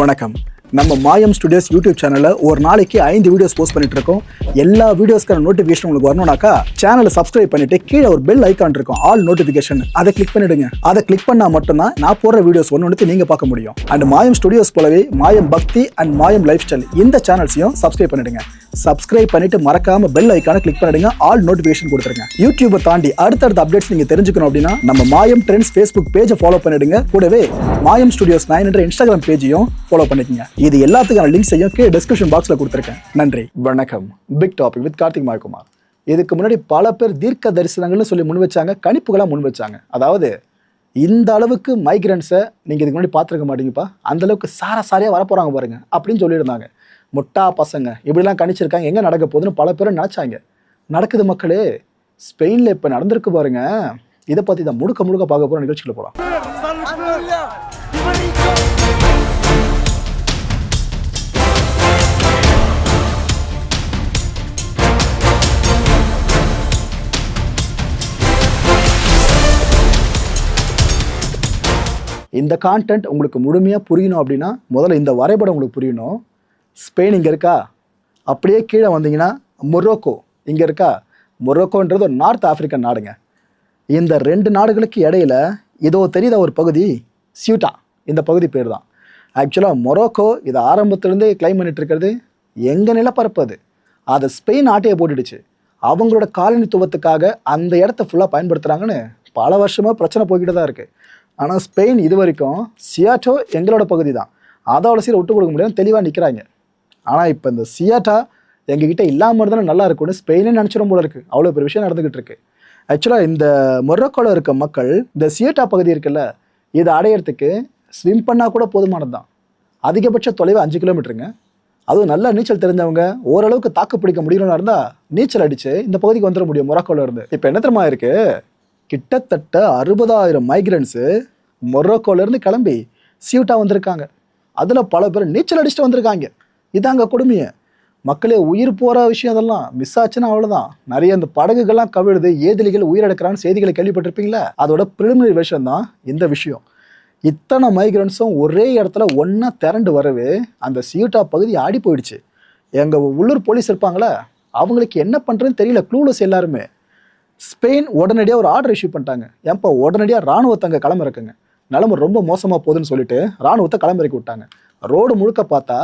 வணக்கம். நம்ம மாயம் ஸ்டுடியோஸ் யூடியூப் சேனலில் ஒரு நாளைக்கு 5 வீடியோஸ் போஸ்ட் பண்ணிட்டு இருக்கோம். எல்லா வீடியோஸ்க்கான நோட்டிஃபிகேஷன் உங்களுக்கு வரணும்னாக்கா சேனலை சப்ஸ்கிரைப் பண்ணிட்டு கீழே ஒரு பெல் ஐக்கான் இருக்கும், ஆல் நோட்டிஃபிகேஷன். அதை கிளிக் பண்ணிடுங்க. அதை கிளிக் பண்ணா மட்டும்தான் நான் போடுற வீடியோஸ் ஒன்று நீங்க பார்க்க முடியும். அண்ட் மாயம் ஸ்டுடியோஸ் போலவே மாயம் பக்தி அண்ட் மாயம் லைஃப் ஸ்டைல் இந்த சேனல்ஸையும் சப்ஸ்கிரைப் பண்ணிடுங்க. சப்ஸ்கிரைப் பண்ணிட்டு மறக்காம பெல் ஐக்கானை கிளிக் பண்ணிடுங்க, ஆல் நோட்டிஃபிகேஷன் கொடுத்துருங்க. யூடியூபை தாண்டி அடுத்தடுத்த அப்டேட்ஸ் நீங்க தெரிஞ்சுக்கணும் அப்படின்னா நம்ம மாயம் ட்ரெண்ட்ஸ் ஃபேஸ்புக் பேஜை ஃபாலோ பண்ணிடுங்க. கூடவே மாயம் ஸ்டுடியோஸ் 9 என்ற இன்ஸ்டாகிராம் பேஜையும் ஃபாலோ பண்ணிக்கங்க. இது எல்லாத்துக்கான லிங்க்ஸையும் கீழே டிஸ்கிரிப்ஷன் பாக்ஸ்ல கொடுத்துருக்கேன். நன்றி, வணக்கம். Big topic with Karthik Mayakumar. இதுக்கு முன்னாடி பல பேர் தீர்க்க தரிசனங்கள்னு சொல்லி முன் வச்சாங்க, கணிப்புகளா முன் வச்சாங்க. அதாவது இந்த அளவுக்கு மைக்ரன்ஸை நீங்க இதுக்கு முன்னாடி பார்த்துருக்க மாட்டீங்கப்பா, அந்த அளவுக்கு சாரியா வரப்போறாங்க பாருங்க அப்படின்னு சொல்லியிருந்தாங்க. முட்டா பசங்க இப்படிலாம் கணிச்சிருக்காங்க, எங்கே நடக்க போகுதுன்னு பல பேரும் நினச்சாங்க. நடக்குது மக்களே. ஸ்பெயினில் இப்போ நடந்திருக்கு பாருங்க. இதை பற்றி தான் முழுக்க பார்க்க போகிற நிகழ்ச்சியில் போகலாம். இந்த கான்டென்ட் உங்களுக்கு முழுமையாக புரியணும் அப்படின்னா முதல்ல இந்த வரைபடம் உங்களுக்கு புரியணும். ஸ்பெயின் இங்கே இருக்கா, அப்படியே கீழே வந்தீங்கன்னா மொரோக்கோ இங்கே இருக்கா. மொரோக்கோன்றது ஒரு நார்த் ஆஃப்ரிக்கன் நாடுங்க. இந்த 2 நாடுகளுக்கு இடையில இதோ தெரியுத ஒரு பகுதி சியூட்டா, இந்த பகுதி பேர் தான். ஆக்சுவலாக மொரோக்கோ இதை ஆரம்பத்துலேருந்தே கிளைம் பண்ணிட்டு இருக்கிறது எங்கள் நிலப்பரப்பு. அதை ஸ்பெயின் ஆட்டையை போட்டுடுச்சு. அவங்களோட காலனித்துவத்துக்காக அந்த இடத்த ஃபுல்லாக பயன்படுத்துகிறாங்கன்னு பல வருஷமாக பிரச்சனை போய்கிட்டு தான் இருக்குது. ஆனால் ஸ்பெயின் இது வரைக்கும் சியாட்டோ எங்களோட பகுதி தான், அதோட சீரை விட்டு கொடுக்க முடியாது தெளிவாக நிற்கிறாங்க. ஆனால் இப்போ இந்த சியாட்டா எங்ககிட்ட இல்லாமல் இருந்தாலும் நல்லா இருக்கும்னு ஸ்பெயினே நினச்சிடும் போல இருக்குது. அவ்வளோ பெரிய விஷயம் நடந்துகிட்டு இருக்கு. ஆக்சுவலாக இந்த மொரோக்கோவில் இருக்க மக்கள் இந்த சியாட்டா பகுதி இருக்குல்ல, இதை அடையிறதுக்கு ஸ்விம் பண்ணால் கூட போதுமானது தான். அதிகபட்ச தொலைவு 5 கிலோமீட்டருங்க. அதுவும் நல்லா நீச்சல் தெரிஞ்சவங்க ஓரளவுக்கு தாக்கு பிடிக்க முடியணும்னு இருந்தால் நீச்சல் அடித்து இந்த பகுதிக்கு வந்துட முடியும் மொரோக்கோவில் இருந்து. இப்போ என்ன தெரியுமா இருக்குது, கிட்டத்தட்ட 60,000 மைக்ரன்ஸு மொரோக்கோலேருந்து கிளம்பி சியூட்டா வந்திருக்காங்க. அதில் பல பேர் நீச்சல் அடிச்சுட்டு வந்திருக்காங்க. இதாங்க கொடுமையை. மக்களே, உயிர் போகிற விஷயம் அதெல்லாம் மிஸ் ஆச்சுன்னா அவ்வளோதான். நிறைய இந்த படகுகள்லாம் கவிழுது, ஏதிலிகள் உயிரிழக்கிறான்னு செய்திகளை கேள்விப்பட்டிருப்பீங்களா? அதோட ப்ரிலிமினரி விஷயம் தான் இந்த விஷயம். இத்தனை மைக்ரன்ஸும் ஒரே இடத்துல ஒன்றா திரண்டு வரவே அந்த சியூட்டா பகுதி ஆடி போயிடுச்சு. எங்கள் உள்ளூர் போலீஸ் இருப்பாங்களே, அவங்களுக்கு என்ன பண்ணுறதுன்னு தெரியல, க்ளூலஸ் எல்லாருமே. ஸ்பெயின் உடனடியாக ஒரு ஆர்டர் இஷ்யூ பண்ணிட்டாங்க. ஏன்ப்பா உடனடியாக இராணுவத்தை அங்கே களமிறக்குங்க, நிலைமை ரொம்ப மோசமாக போகுதுன்னு சொல்லிட்டு இராணுவத்தை களமிறக்கி விட்டாங்க. ரோடு முழுக்க பார்த்தா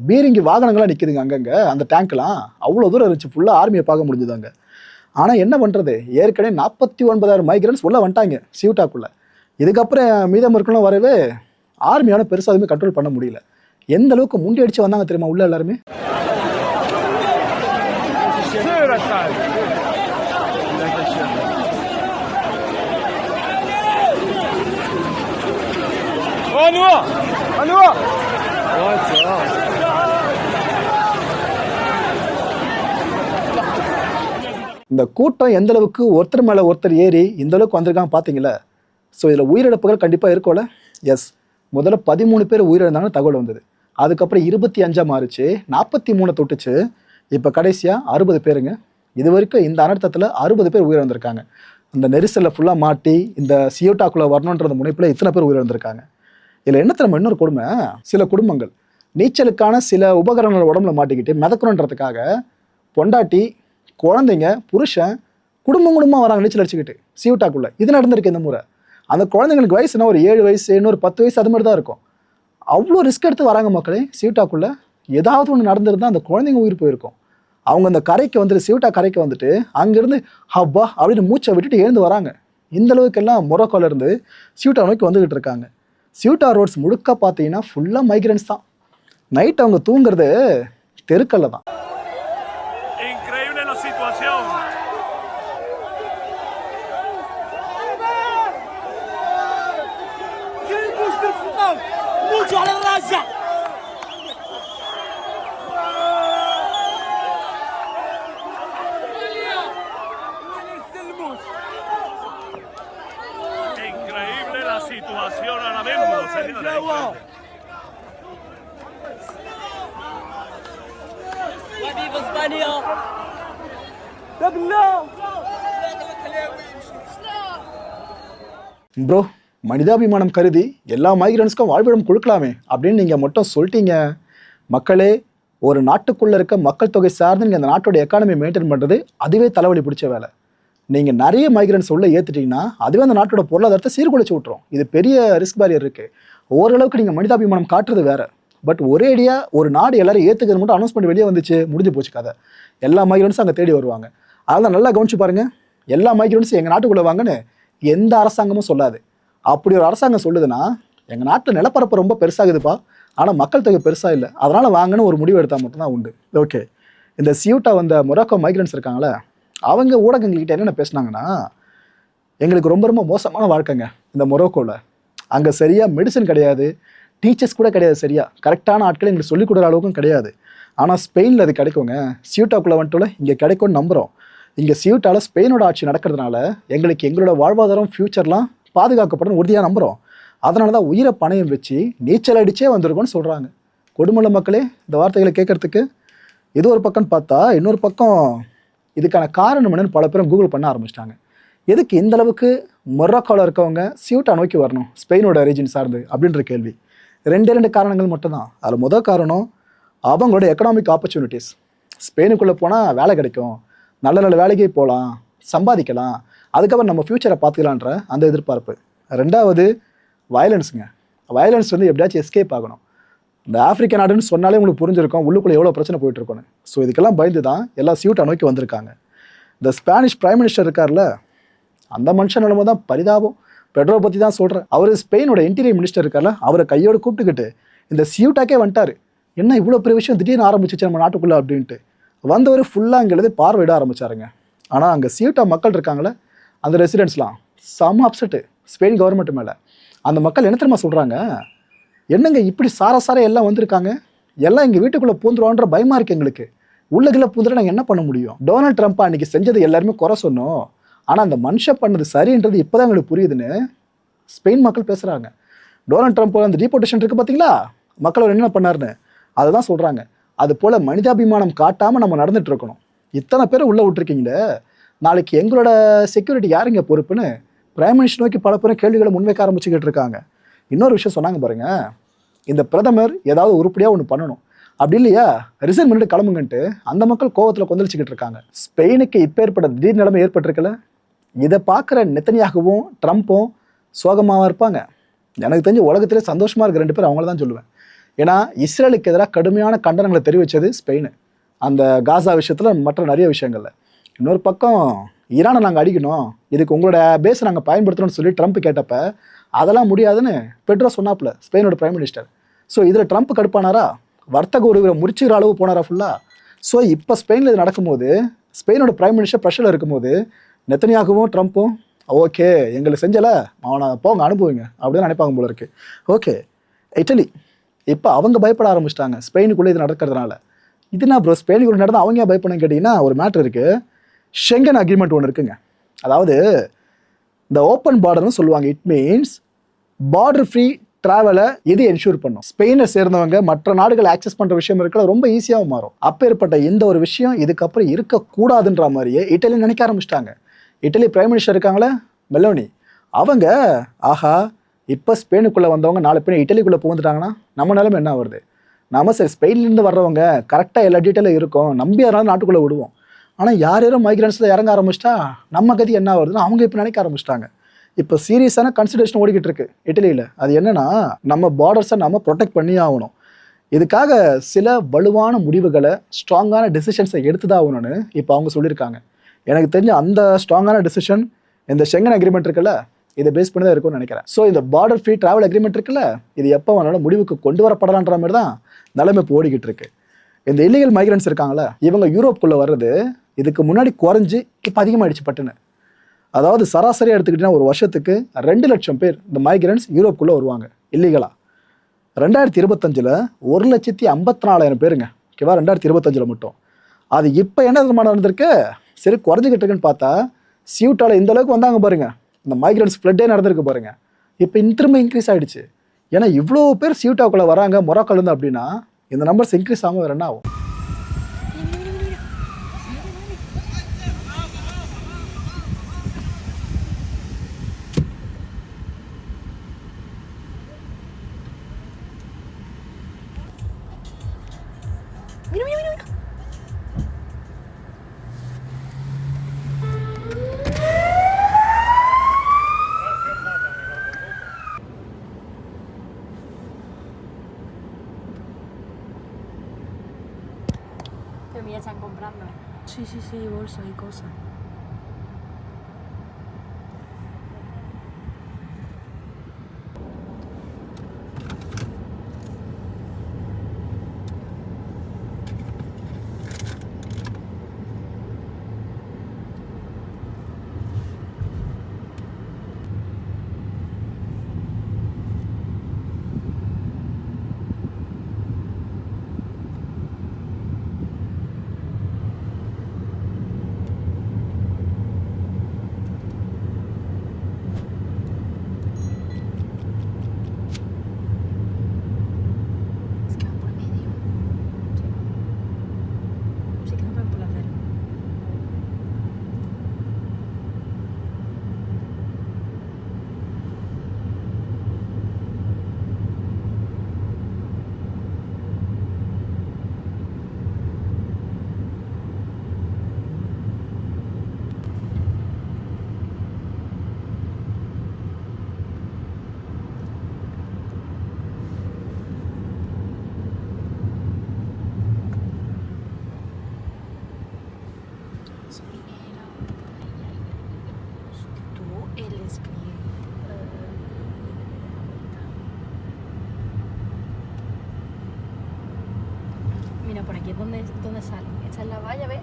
பீரிங்கி வாகனங்களாம் நிற்குதுங்க அங்கங்கே. அந்த டேங்க்லாம் அவ்வளோ தூரம் இருந்துச்சு, ஃபுல்லாக ஆர்மியை பார்க்க முடிஞ்சுதாங்க. ஆனால் என்ன பண்ணுறது, ஏற்கனவே 49,000 மைக்ரன்ஸ் உள்ளே வந்துட்டாங்க சியூட்டாக்குள்ளே. இதுக்கப்புறம் மீதம் இருக்கலாம் வரவே ஆர்மியால் பெருசாக எதுவுமே கண்ட்ரோல் பண்ண முடியல. எந்த அளவுக்கு முண்டி அடித்து வந்தாங்க தெரியுமா உள்ள எல்லாருமே. இந்த கூட்டம் எந்த அளவுக்கு ஒருத்தர் மேலே ஒருத்தர் ஏறி இந்த அளவுக்கு வந்திருக்காங்க பார்த்தீங்களா? ஸோ இதில் உயிரிழப்புகள் கண்டிப்பாக இருக்கும்ல. எஸ், முதல்ல 13 பேர் உயிரிழந்தாங்கன்னு தகவல் வந்தது. அதுக்கப்புறம் 25 மாறிச்சு, 43 தொட்டுச்சு, இப்போ கடைசியாக 60 பேருங்க. இது வரைக்கும் இந்த அனர்த்தத்தில் 60 பேர் உயிரிழந்திருக்காங்க. அந்த நெரிசலில் ஃபுல்லாக மாட்டி இந்த சியோட்டாக்குள்ளே வரணுன்றது முனைப்பில் இத்தனை பேர் உயிரிழந்திருக்காங்க. இதில் என்ன தெரியுமா இன்னொரு கொடுமை, சில குடும்பங்கள் நீச்சலுக்கான சில உபகரணங்கள் உடம்புல மாட்டிக்கிட்டு மிதக்கணுன்றதுக்காக பொண்டாட்டி, குழந்தைங்க, புருஷன் குடும்பமாக வராங்க நீச்சல் அடிச்சுக்கிட்டு சியூட்டாக்குள்ளே. இது நடந்திருக்கு இந்த முறை. அந்த குழந்தைங்களுக்கு வயசுனா ஒரு 7 வயசு, இன்னொரு 10 வயசு, அது மாதிரி தான் இருக்கும். அவ்வளோ ரிஸ்க் எடுத்து வராங்க மக்களே சியூட்டாக்குள்ளே. ஏதாவது ஒன்று நடந்திருந்தால் அந்த குழந்தைங்க உயிர் போயிருக்கும். அவங்க அந்த கரைக்கு வந்துட்டு, சியூட்டா கரைக்கு வந்துட்டு அங்கேருந்து ஹப்பா அப்படின்னு மூச்சை விட்டுட்டு எழுந்து வராங்க. இந்த அளவுக்கெல்லாம் மொரோக்கோலேருந்து சியூட்டா நோக்கி வந்துக்கிட்டு இருக்காங்க. சியூட்டா ரோட்ஸ் முழுக்க பார்த்தீங்கன்னா ஃபுல்லாக மைக்ரன்ஸ் தான். நைட் அவங்க தூங்குறது தெருக்கல்ல தான். Situación ahora mismo, señores. ¡Viva España! Bro, மனிதாபிமானம் கருதி எல்லா மைக்ரன்ஸ்க்கும் வாழ்விடம் கொடுக்கலாமே அப்படின்னு நீங்கள் மட்டும் சொல்லிட்டீங்க. மக்களே, ஒரு நாட்டுக்குள்ளே இருக்க மக்கள் தொகை சார்ந்து நீங்கள் அந்த நாட்டோட எக்கானமி மெயின்டைன் பண்ணுறது அதுவே தலைவலி பிடிச்ச வேலை. நீங்கள் நிறைய மைக்ரன்ஸ் உள்ளே ஏற்றுட்டீங்கன்னா அதுவே அந்த நாட்டோட பொருளாதாரத்தை சீர்குலைச்சி விட்ரும். இது பெரிய ரிஸ்க் பேரியர் இருக்குது. ஓரளவுக்கு நீங்கள் மனிதாபிமானம் காட்டுறது வேறு. பட் ஒரேடியாக ஒரு நாடு எல்லாரும் ஏற்றுக்கிறது மட்டும் அனௌன்ஸ்மெண்ட் வெளியே வந்துச்சு, முடிஞ்சு போச்சு கதை. எல்லா மைக்ரன்ஸும் அங்கே தேடி வருவாங்க. அதெல்லாம் நல்லா கவனிச்சு பாருங்கள். எல்லா மைக்ரன்ஸும் எங்கள் நாட்டுக்குள்ளே வாங்கன்னு எந்த அரசாங்கமும் சொல்லாது. அப்படி ஒரு அரசாங்கம் சொல்லுதுன்னா எங்கள் நாட்டில் நிலப்பரப்பு ரொம்ப பெருசாகுதுப்பா, ஆனால் மக்கள் தொகை பெருசாக இல்லை, அதனால் வாங்கன்னு ஒரு முடிவு எடுத்தால் மட்டும்தான் உண்டு. ஓகே, இந்த சியூட்டா வந்த மொராக்கோ மைக்ரன்ஸ் இருக்காங்களே, அவங்க ஊடகங்கள்கிட்ட என்னென்ன பேசுனாங்கன்னா, எங்களுக்கு ரொம்ப ரொம்ப மோசமான வாழ்க்கைங்க இந்த மொராக்கோவில். அங்கே சரியாக மெடிசன் கிடையாது, டீச்சர்ஸ் கூட கிடையாது, சரியாக கரெக்டான ஆட்களை எங்களுக்கு சொல்லிக் கொடுக்குற அளவுக்கும் கிடையாது. ஆனால் ஸ்பெயினில் அது கிடைக்குங்க. சியூட்டாக்குள்ளே வந்துட்டு இங்கே கிடைக்கும்னு நம்புகிறோம். இங்கே சியூட்டாவில் ஸ்பெயினோட ஆட்சி நடக்கிறதுனால எங்களுக்கு எங்களோட வாழ்வாதாரம் ஃப்யூச்சர்லாம் பாதுகாக்கப்படும் உறுதியாக நம்புகிறோம். அதனால தான் உயிரை பணையம் வச்சு நீச்சல் அடிச்சே வந்திருக்கோன்னு சொல்கிறாங்க. கொடுமல மக்களே, இந்த வார்த்தைகளை கேட்குறதுக்கு இது ஒரு பக்கம்னு பார்த்தா, இன்னொரு பக்கம் இதுக்கான காரணம் என்னன்னு பல பேரும் கூகுள் பண்ண ஆரம்பிச்சிட்டாங்க. எதுக்கு இந்த அளவுக்கு மொராக்கோவில் இருக்கவங்க சியூட்டா நோக்கி வரணும் ஸ்பெயினோட ரீஜன் சார்ந்து அப்படின்ற கேள்வி. ரெண்டு காரணங்கள் மட்டும்தான். அதில் முதல் காரணம் அவங்களோட எக்கனாமிக் ஆப்பர்ச்சுனிட்டிஸ். ஸ்பெயினுக்குள்ளே போனால் வேலை கிடைக்கும், நல்ல நல்ல வேலைக்கே போகலாம், சம்பாதிக்கலாம், அதுக்கப்புறம் நம்ம ஃப்யூச்சரை பார்த்துக்கலான்ற அந்த எதிர்பார்ப்பு. ரெண்டாவது வயலன்ஸுங்க. வயலன்ஸ் எப்படியாச்சும் எஸ்கேப் ஆகணும். இந்த ஆப்பிரிக்க நாடுன்னு சொன்னாலே உங்களுக்கு புரிஞ்சிருக்கும் உள்ளுக்குள்ளே எவ்வளோ பிரச்சனை போயிட்டுருக்கோன்னு. ஸோ இதுக்கெல்லாம் பயந்து தான் எல்லாம் சியூட்டா நோக்கி வந்திருக்காங்க. இந்த ஸ்பானிஷ் பிரைம் மினிஸ்டர் இருக்கார்ல, அந்த மனுஷன் நிலமை தான் பரிதாபம். பெட்ரோ பற்றி தான் சொல்கிறேன். அவர் ஸ்பெயினோட இன்டீரியர் மினிஸ்டர் இருக்கார்ல, அவரை கையோடு கூப்பிட்டுக்கிட்டு இந்த சியூட்டாக்கே வந்துட்டார். என்ன இவ்வளோ பெரிய விஷயம் திடீர்னு ஆரம்பிச்சிச்சு நம்ம நாட்டுக்குள்ளே அப்படின்ட்டு வந்தவர் ஃபுல்லாக அங்கே பார்வையிட ஆரம்பிச்சாருங்க. ஆனால் அங்கே சியூட்டா மக்கள் இருக்காங்களே, அந்த ரெசிடென்ட்ஸ்லாம் செம அப்செட்டு ஸ்பெயின் கவர்மெண்ட் மேலே. அந்த மக்கள் என்ன தெரியுமா சொல்கிறாங்க, என்னங்க இப்படி சார எல்லாம் வந்திருக்காங்க, எல்லாம் எங்கள் வீட்டுக்குள்ளே பூந்துருவான்ற பயமாக இருக்குது எங்களுக்கு, உள்ளகில் பூந்துட்டு நாங்கள் என்ன பண்ண முடியும். டொனால்ட் ட்ரம்ப் அன்றைக்கி செஞ்சது எல்லாருமே குறை சொன்னோம், ஆனால் அந்த மனுஷன் பண்ணது சரின்றது இப்போ தான் எங்களுக்கு புரியுதுன்னு ஸ்பெயின் மக்கள் பேசுகிறாங்க. டொனால்ட் ட்ரம்ப் அந்த டீபோர்டேஷன் இருக்குது பார்த்தீங்களா, மக்கள் அவர் என்ன பண்ணாருன்னு அதை தான் சொல்கிறாங்க. அது போல் மனிதாபிமானம் காட்டாமல் நம்ம நடந்துட்டு இருக்கணும். இத்தனை பேர் உள்ளே விட்டுருக்கீங்களே, நாளைக்கு எங்களோட செக்யூரிட்டி யாருங்க பொறுப்புன்னு பிரைம் மினிஸ்டர் நோக்கி பல பேரும் கேள்விகளை முன்வைக்க ஆரம்பிச்சுக்கிட்டு இருக்காங்க. இன்னொரு விஷயம் சொன்னாங்க பாருங்க, இந்த பிரதமர் ஏதாவது உருப்படியாக ஒன்று பண்ணணும், அப்படி இல்லையா ரிசைன் பண்ணிட்டு கிளம்புங்கன்ட்டு அந்த மக்கள் கோவத்தில் கொந்தளிச்சுக்கிட்டு இருக்காங்க. ஸ்பெயினுக்கு இப்போ ஏற்பட்ட திடீர் நிலைமை ஏற்பட்டிருக்கல, இதை பார்க்குற நெத்தனியாகவும் ட்ரம்ப்பும் சோகமாக இருப்பாங்க. எனக்கு தெரிஞ்சு உலகத்திலே சந்தோஷமாக இருக்க 2 பேர் அவங்கள தான் சொல்லுவேன். ஏன்னா இஸ்ரேலுக்கு எதிராக கடுமையான கண்டனங்களை தெரிவித்தது ஸ்பெயின், அந்த காசா விஷயத்தில் மற்ற நிறைய விஷயங்களில். இன்னொரு பக்கம் ஈரானை நாங்கள் அடிக்கணும், இதுக்கு உங்களோட பேஸை நாங்கள் பயன்படுத்தணும்னு சொல்லி ட்ரம்ப் கேட்டப்ப அதெல்லாம் முடியாதுன்னு பெட்ரோ சொன்னாப்புல ஸ்பெயினோட பிரைம் மினிஸ்டர். ஸோ இதில் ட்ரம்ப் கடுப்பானாரா, வர்த்தக உறவுகளை முறிச்சுக்கிற அளவு போனாரா ஃபுல்லாக. ஸோ இப்போ ஸ்பெயினில் இது நடக்கும்போது ஸ்பெயினோட பிரைம் மினிஸ்டர் ப்ரெஷரில் இருக்கும்போது நெத்தனியாகவும் ட்ரம்ப்பும் ஓகே எங்களுக்கு செஞ்சலை அவனை போங்க அனுப்புவீங்க அப்படின்னு நினைப்பாங்க போல இருக்குது. ஓகே, இட்டலி இப்போ அவங்க பயப்பட ஆரம்பிச்சிட்டாங்க ஸ்பெயினுக்குள்ளே இது நடக்கிறதுனால. இதுனா ப்ரோ ஸ்பெயினுக்குள்ளே நடந்தால் அவங்க ஏன் பயப்படணும்னு கேட்டிங்கன்னா ஒரு மேட்ரு இருக்குது. ஷெங்கன் அக்ரிமெண்ட் ஒன்று இருக்குங்க. அதாவது இந்த ஓப்பன் பார்டர்னு சொல்லுவாங்க. இட் மீன்ஸ் பார்டர் ஃப்ரீ ட்ராவலை இது என்ஷூர் பண்ணும். ஸ்பெயினை சேர்ந்தவங்க மற்ற நாடுகள் ஆக்சஸ் பண்ணுற விஷயம் இருக்கிற ரொம்ப ஈஸியாகவும் மாறும். அப்பேற்பட்ட இந்த ஒரு விஷயம் இதுக்கப்புறம் இருக்கக்கூடாதுன்ற மாதிரியே இட்டலி நினைக்க ஆரம்பிச்சிட்டாங்க. இட்டலி பிரைம் மினிஸ்டர் இருக்காங்களே மெலோனி, அவங்க ஆஹா இப்போ ஸ்பெயினுக்குள்ளே வந்தவங்க நாலு பேர் இட்டலிக்குள்ளே புகுந்துட்டாங்கன்னா நம்ம நிலைமை என்ன வருது, நம்ம சரி ஸ்பெயின்லேருந்து வர்றவங்க கரெக்டாக எல்லா டீட்டெயிலும் இருக்கும், நம்பி அதனால நாட்டுக்குள்ளே விடுவோம். ஆனால் யாரும் மைக்ரன்ஸில் இறங்க ஆரம்பிச்சிட்டா நம்ம கதி என்ன வருதுன்னு அவங்க இப்போ நினைக்க ஆரம்பிச்சிட்டாங்க. இப்போ சீரியஸான கன்சிடரேஷன் ஓடிக்கிட்டு இருக்கு இட்டலியில். அது என்னென்னா நம்ம பார்டர்ஸை நம்ம ப்ரொடெக்ட் பண்ணி ஆகணும். இதுக்காக சில வலுவான முடிவுகளை ஸ்ட்ராங்கான டெசிஷன்ஸை எடுத்து தான் ஆகணும்னு இப்போ அவங்க சொல்லியிருக்காங்க. எனக்கு தெரிஞ்ச அந்த ஸ்ட்ராங்கான டெசிஷன் இந்த ஷெங்கன் அக்ரிமெண்ட் இருக்குல்ல, இதை பேஸ் பண்ணி தான் இருக்கும்னு நினைக்கிறேன். ஸோ இந்த பார்டர் ஃப்ரீ ட்ராவல் அக்ரிமெண்ட் இருக்குல்ல, இது எப்போ வேணாலும் முடிவுக்கு கொண்டு வரப்படலான்ற மாதிரி தான் நிலைமை இப்போ ஓடிக்கிட்டு இருக்கு. இந்த இல்லீகல் மைக்ரன்ஸ் இருக்காங்களே, இவங்க யூரோப்புக்குள்ளே வர்றது இதுக்கு முன்னாடி குறைஞ்சி இப்போ அதிகமாகிடுச்சு பட்டுன்னு. அதாவது சராசரியாக எடுத்துக்கிட்டிங்கன்னா ஒரு வருஷத்துக்கு 2 லட்சம் பேர் இந்த மைக்ரன்ஸ் யூரோப்புக்குள்ளே வருவாங்க இல்லீகலாக. 2025 1,54,000 பேருங்க, ஓகேவா, 2025 மட்டும். அது இப்போ என்ன விதமான நடந்திருக்கு, சரி குறைஞ்சிக்கிட்டு இருக்குன்னு பார்த்தா சியூட்டாவில் இந்த அளவுக்கு வந்தாங்க பாருங்க, இந்த மைக்ரன்ஸ் ஃப்ளட்டே நடந்திருக்கு பாருங்க. இப்போ திரும்ப இன்க்ரீஸ் ஆகிடுச்சு. ஏன்னா இவ்வளோ பேர் சியூட்டாவுக்குள்ளே வராங்க மொராக்கோலேருந்து அப்படின்னா இந்த நம்பர்ஸ் இன்க்ரீஸ் ஆகாமல் வேறு என்ன ஆகும். Pero mira, están comprando. Sí, sí, sí, bolsas y cosas. Es que van por medio. Sí. Sí que no van por la acera. Tú eres Mira, por aquí es donde salen. Esta es la valla, ¿ves?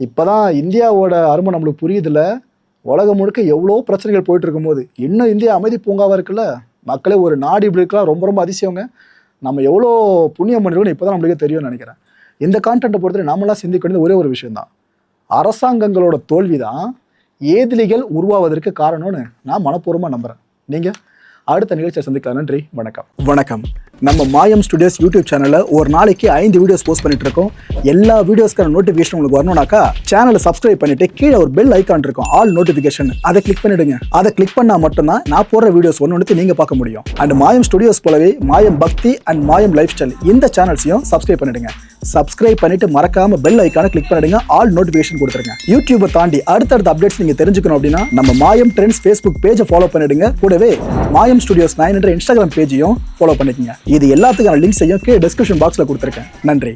இப்போதான் இந்தியாவோட அருமை நம்மளுக்கு புரியுதுல. உலகம் முழுக்க எவ்வளோ பிரச்சனைகள் போயிட்டு இருக்கும்போது இன்னும் இந்தியா அமைதி பூங்காவாக இருக்குல்ல. மக்களே ஒரு நாடு இப்படி இருக்கலாம், ரொம்ப ரொம்ப அதிசயங்க. நம்ம எவ்வளோ புண்ணியம் பண்ணிருக்கோம்னு இப்போ தான் நம்மளுக்கே தெரியும்னு நினைக்கிறேன். இந்த கான்டென்ட்டை பொறுத்தவரை நாமெல்லாம் சிந்திக்க வேண்டியது ஒரே ஒரு விஷயம்தான். அரசாங்கங்களோட தோல்வி தான் ஏதிலிகள் உருவாவதற்கு காரணம்னு நான் மனப்பூர்வமாக நம்புகிறேன். நீங்கள் அடுத்த நிகழ்ச்சியை சந்திக்கலாம். நன்றி, வணக்கம். வணக்கம். நம்ம மாயம் ஸ்டுடியோஸ் யூடியூப் சேனலில் ஒரு நாளைக்கு 5 வீடியோஸ் போஸ்ட் பண்ணிட்டு இருக்கோம். எல்லா வீடியோஸ்க்கான நோட்டிஃபிகேஷன் உங்களுக்கு வரணும்னாக்கா சேனலை சப்ஸ்கிரைப் பண்ணிட்டு கீழே ஒரு பெல் ஐக்கான் இருக்கும், ஆல் நோட்டிஃபிகேஷன். அதை கிளிக் பண்ணிடுங்க. அதை கிளிக் பண்ணால் மட்டும்தான் நான் போடுற வீடியோஸ் ஒன்று நீங்கள் பார்க்க முடியும். அண்ட் மாயம் ஸ்டுடியோஸ் போலவே மாயம் பக்தி அண்ட் மாயம் லைஃப் ஸ்டைல் இந்த சேனல்ஸையும் சப்ஸ்கிரைப் பண்ணிடுங்க. சப்ஸ்கிரைப் பண்ணிட்டு மறக்காம பெல் ஐக்கானை கிளிக் பண்ணிடுங்க, ஆல் நோட்டிஃபிகேஷன் கொடுத்துருங்க. யூடியூபை தாண்டி அடுத்தடுத்த அப்டேட்ஸ் நீங்க தெரிஞ்சுக்கணும் அப்படின்னா நம்ம மாயம் ட்ரெண்ட்ஸ் ஃபேஸ்புக் பேஜை ஃபாலோ பண்ணிடுங்க. கூடவே மாயம் ஸ்டுடியோஸ் 9 என்ற இன்ஸ்டாகிராம் பேஜையும் ஃபாலோ பண்ணிக்கங்க. இது எல்லாத்துக்கான லிங்க்ஸையும் கீழே டிஸ்கிரிப்ஷன் பாக்ஸ்ல கொடுத்துருக்கேன். நன்றி.